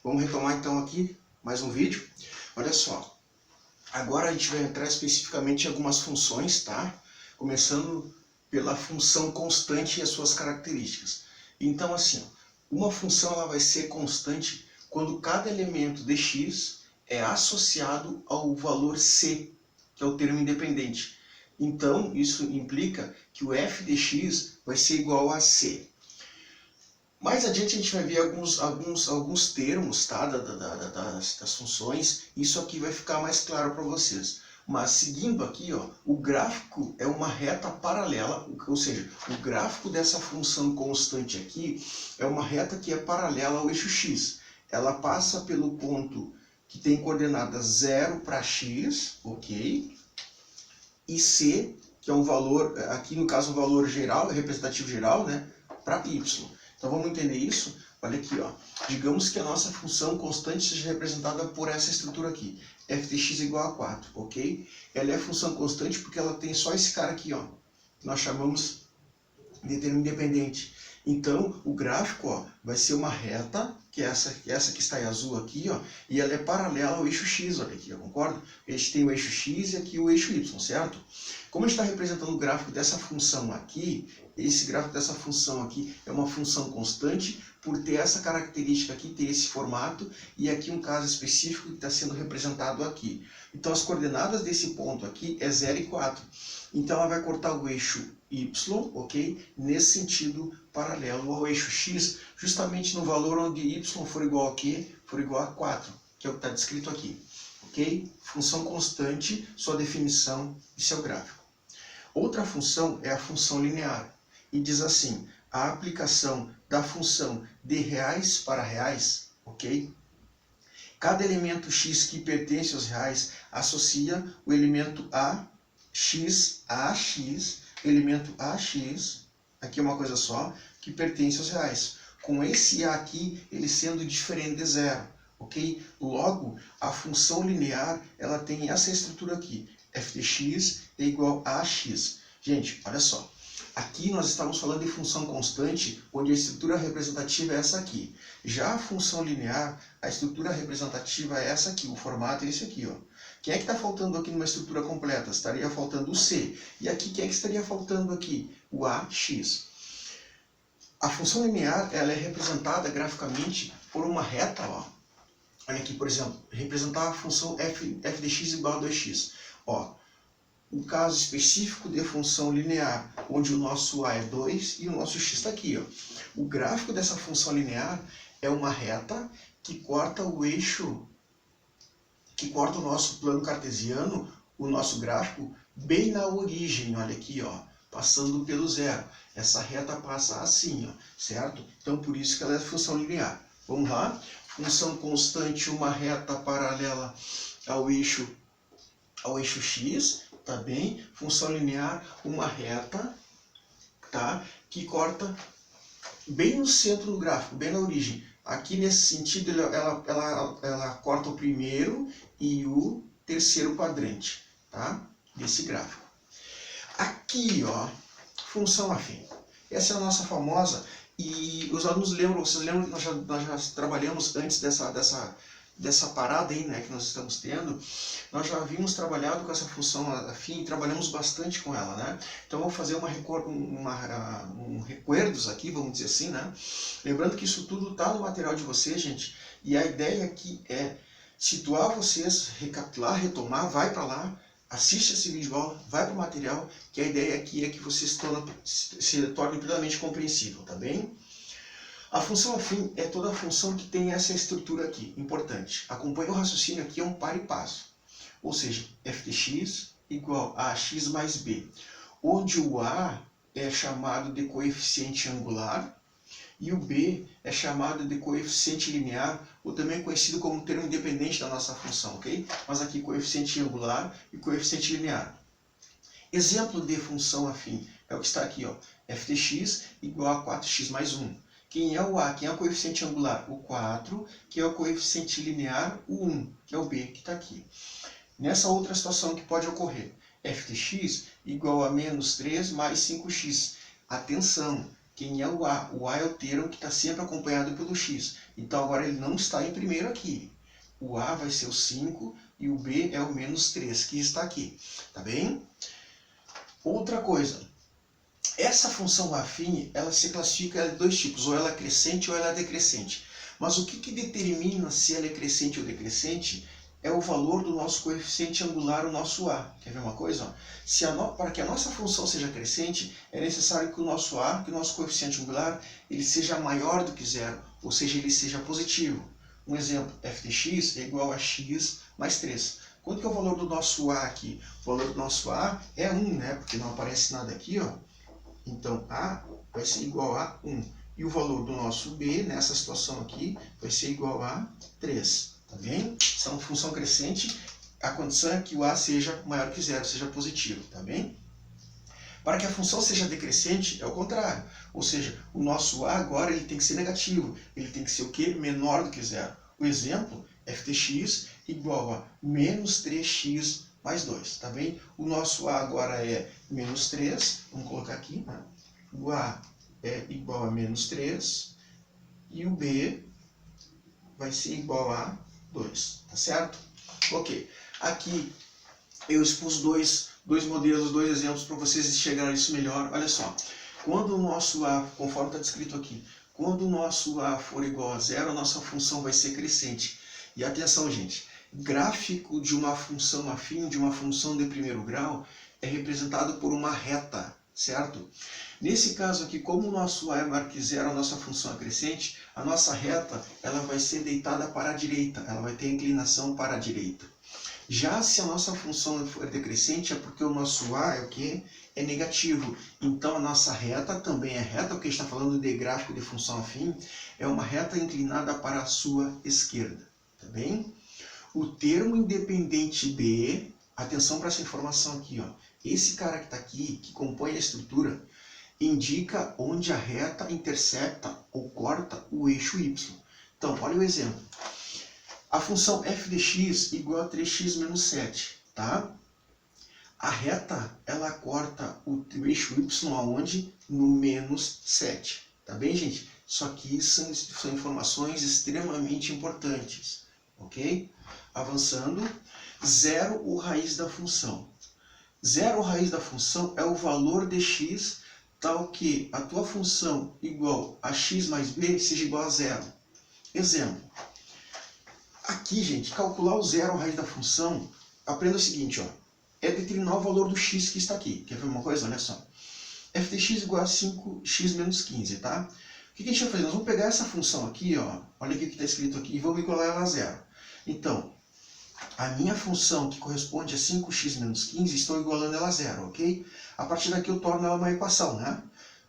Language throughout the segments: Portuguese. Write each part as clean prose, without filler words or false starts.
Vamos retomar então aqui mais um vídeo. Olha só, agora a gente vai entrar especificamente em algumas funções, tá? Começando pela função constante e as suas características. Então assim, uma função ela vai ser constante quando cada elemento de x é associado ao valor c, que é o termo independente. Então isso implica que o f de x vai ser igual a c. Mais adiante a gente vai ver alguns termos, tá, das funções. Isso aqui vai ficar mais claro para vocês. Mas seguindo aqui, ó, o gráfico é uma reta paralela, ou seja, o gráfico dessa função constante aqui é uma reta que é paralela ao eixo x. Ela passa pelo ponto que tem coordenada 0 para x, ok? E c, que é um valor, aqui no caso o valor geral, representativo geral, né, para y. Então vamos entender isso? Olha aqui, ó. Digamos que a nossa função constante seja representada por essa estrutura aqui, f de x igual a 4, ok? Ela é função constante porque ela tem só esse cara aqui, ó, que nós chamamos de termo independente. Então o gráfico, ó, vai ser uma reta, que é essa que está em azul aqui, ó, e ela é paralela ao eixo x, olha aqui, ó, concorda? A gente tem o eixo x e aqui o eixo y, certo? Como a gente está representando o gráfico dessa função aqui, esse gráfico dessa função aqui é uma função constante por ter essa característica aqui, ter esse formato, e aqui um caso específico que está sendo representado aqui. Então as coordenadas desse ponto aqui é 0 e 4. Então ela vai cortar o eixo y, ok? Nesse sentido paralelo ao eixo x, justamente no valor onde y for igual a quê? For igual a 4, que é o que está descrito aqui. Ok? Função constante, sua definição e seu gráfico. Outra função é a função linear. E diz assim, a aplicação da função de reais para reais, ok? Cada elemento x que pertence aos reais associa o elemento ax, elemento ax, aqui é uma coisa só, que pertence aos reais. Com esse a aqui, ele sendo diferente de zero, ok? Logo, a função linear, ela tem essa estrutura aqui, f de x é igual a ax. Gente, olha só. Aqui nós estamos falando de função constante, onde a estrutura representativa é essa aqui. Já a função linear, a estrutura representativa é essa aqui, o formato é esse aqui, ó. Quem é que está faltando aqui numa estrutura completa? Estaria faltando o c. E aqui, quem é que estaria faltando aqui? O ax. A função linear, ela é representada graficamente por uma reta, ó. Olha aqui, por exemplo, representar a função f de x igual a 2x. Ó, o caso específico de função linear, onde o nosso a é 2 e o nosso x está aqui, ó. O gráfico dessa função linear é uma reta que corta o eixo, que corta o nosso plano cartesiano, o nosso gráfico, bem na origem, olha aqui, ó, passando pelo zero. Essa reta passa assim, ó, certo? Então, por isso que ela é função linear. Vamos lá? Função constante, uma reta paralela ao eixo x, tá bem? Função linear, uma reta, tá? Que corta bem no centro do gráfico, bem na origem. Aqui nesse sentido ela corta o primeiro e o terceiro quadrante, tá? Desse gráfico. Aqui, ó, função afim. Essa é a nossa famosa, e os alunos lembram, vocês lembram que nós já trabalhamos antes dessa parada aí, né, que nós estamos tendo, nós já havíamos trabalhado com essa função afim e trabalhamos bastante com ela, né? Então vou fazer um recuerdos aqui, vamos dizer assim, né? Lembrando que isso tudo está no material de vocês, gente, e a ideia aqui é situar vocês, recapitular, retomar, vai para lá, assiste esse vídeo aula, vai para o material, que a ideia aqui é que vocês se tornem plenamente compreensível, tá bem? A função afim é toda função que tem essa estrutura aqui, importante. Acompanhe o raciocínio aqui, é um par e passo. Ou seja, f de x igual a x mais b, onde o a é chamado de coeficiente angular e o b é chamado de coeficiente linear, ou também conhecido como termo independente da nossa função, ok? Mas aqui coeficiente angular e coeficiente linear. Exemplo de função afim é o que está aqui, ó, f de x igual a 4x mais 1. Quem é o a? Quem é o coeficiente angular? O 4, que é o coeficiente linear, o 1, que é o b, que está aqui. Nessa outra situação que pode ocorrer, f de x igual a menos 3 mais 5x. Atenção, quem é o A? O A é o termo que está sempre acompanhado pelo X. Então agora ele não está em primeiro aqui. O A vai ser o 5 e o B é o menos 3, que está aqui. Tá bem? Outra coisa. Essa função afim, ela se classifica em dois tipos. Ou ela é crescente ou ela é decrescente. Mas o que determina se ela é crescente ou decrescente é o valor do nosso coeficiente angular, o nosso A. Quer ver uma coisa? Para que a nossa função seja crescente, é necessário que o nosso A, que o nosso coeficiente angular, ele seja maior do que zero, ou seja, ele seja positivo. Um exemplo, f de x é igual a x mais 3. Quanto que é o valor do nosso A aqui? O valor do nosso A é 1, né? Porque não aparece nada aqui, ó. Então, A vai ser igual a 1. E o valor do nosso B, nessa situação aqui, vai ser igual a 3. Tá bem? Se é uma função crescente, a condição é que o A seja maior que zero, seja positivo. Tá bem? Para que a função seja decrescente, é o contrário. Ou seja, o nosso A agora ele tem que ser negativo. Ele tem que ser o quê? Menor do que zero. O exemplo, f de x igual a menos 3x mais 2. Tá bem? O nosso A agora é menos 3. Vamos colocar aqui. Né? O A é igual a menos 3 e o B vai ser igual a 2, tá certo? Ok, aqui eu expus dois modelos, dois exemplos para vocês chegarem a isso melhor. Olha só, quando o nosso A, conforme está descrito aqui, quando o nosso A for igual a zero, a nossa função vai ser crescente. E atenção, gente, gráfico de uma função afim, de uma função de primeiro grau, é representado por uma reta, certo? Nesse caso aqui, como o nosso A é maior que zero, a nossa função é crescente, a nossa reta ela vai ser deitada para a direita, ela vai ter inclinação para a direita. Já se a nossa função for decrescente, é porque o nosso A é o quê? É negativo. Então a nossa reta também é reta, porque a gente está falando de gráfico de função afim, é uma reta inclinada para a sua esquerda. Tá bem? O termo independente B, atenção para essa informação aqui, ó. Esse cara que está aqui, que compõe a estrutura, indica onde a reta intercepta ou corta o eixo y. Então, olha o exemplo. A função f de x igual a 3x menos 7, tá? A reta, ela corta o eixo y aonde? No menos 7. Tá bem, gente? Isso aqui são informações extremamente importantes, ok? Avançando, 0 o raiz da função. 0 o raiz da função é o valor de x tal que a tua função igual a x mais b seja igual a zero. Exemplo. Aqui, gente, calcular o zero ao raiz da função, aprenda o seguinte, ó, é determinar o valor do x que está aqui. Quer ver uma coisa? Olha só. f de x igual a 5x menos 15, tá? O que a gente vai fazer? Nós vamos pegar essa função aqui, ó, olha o que está escrito aqui, e vamos igualar ela a zero. Então, a minha função que corresponde a 5x menos 15, estou igualando ela a zero, ok? A partir daqui eu torno ela uma equação, né?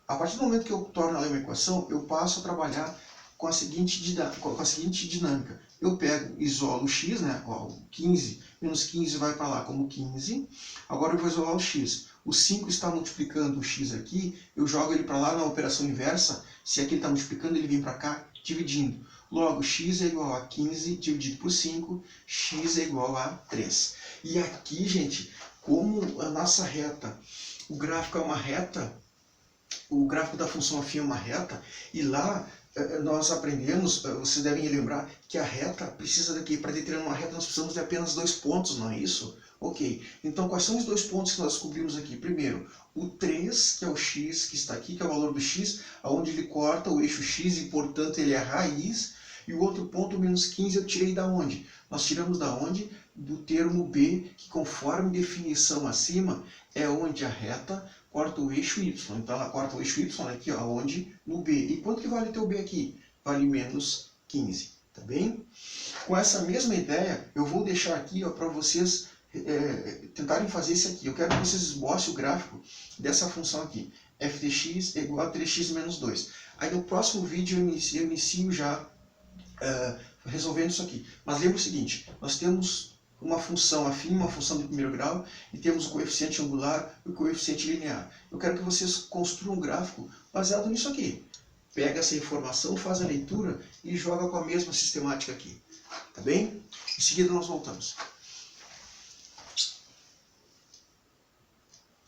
A partir do momento que eu torno ela uma equação, eu passo a trabalhar com a seguinte dinâmica. Eu pego, isolo o x, né? Ó, 15 menos 15 vai para lá como 15. Agora eu vou isolar o x. O 5 está multiplicando o x aqui, eu jogo ele para lá na operação inversa. Se aqui ele está multiplicando, ele vem para cá dividindo. Logo, x é igual a 15 dividido por 5, x é igual a 3. E aqui, gente, como a nossa reta, o gráfico é uma reta, o gráfico da função afim é uma reta, e lá nós aprendemos, vocês devem lembrar, que a reta precisa daqui, para determinar uma reta nós precisamos de apenas 2 pontos, não é isso? Ok, então quais são os 2 pontos que nós descobrimos aqui? Primeiro, o 3, que é o x que está aqui, que é o valor do x, onde ele corta o eixo x e, portanto, ele é a raiz. E o outro ponto, o menos 15, eu tirei da onde? Nós tiramos da onde? Do termo b, que conforme definição acima, é onde a reta corta o eixo y. Então ela corta o eixo y aqui, ó, onde? No b. E quanto que vale teu b aqui? Vale menos 15, tá bem? Com essa mesma ideia, eu vou deixar aqui para vocês tentarem fazer isso aqui. Eu quero que vocês esbocem o gráfico dessa função aqui. f de x é igual a 3x menos 2. Aí no próximo vídeo eu inicio já resolvendo isso aqui. Mas lembra o seguinte, nós temos uma função afim, uma função de primeiro grau, e temos o coeficiente angular e o coeficiente linear. Eu quero que vocês construam um gráfico baseado nisso aqui. Pega essa informação, faz a leitura e joga com a mesma sistemática aqui. Tá bem? Em seguida nós voltamos.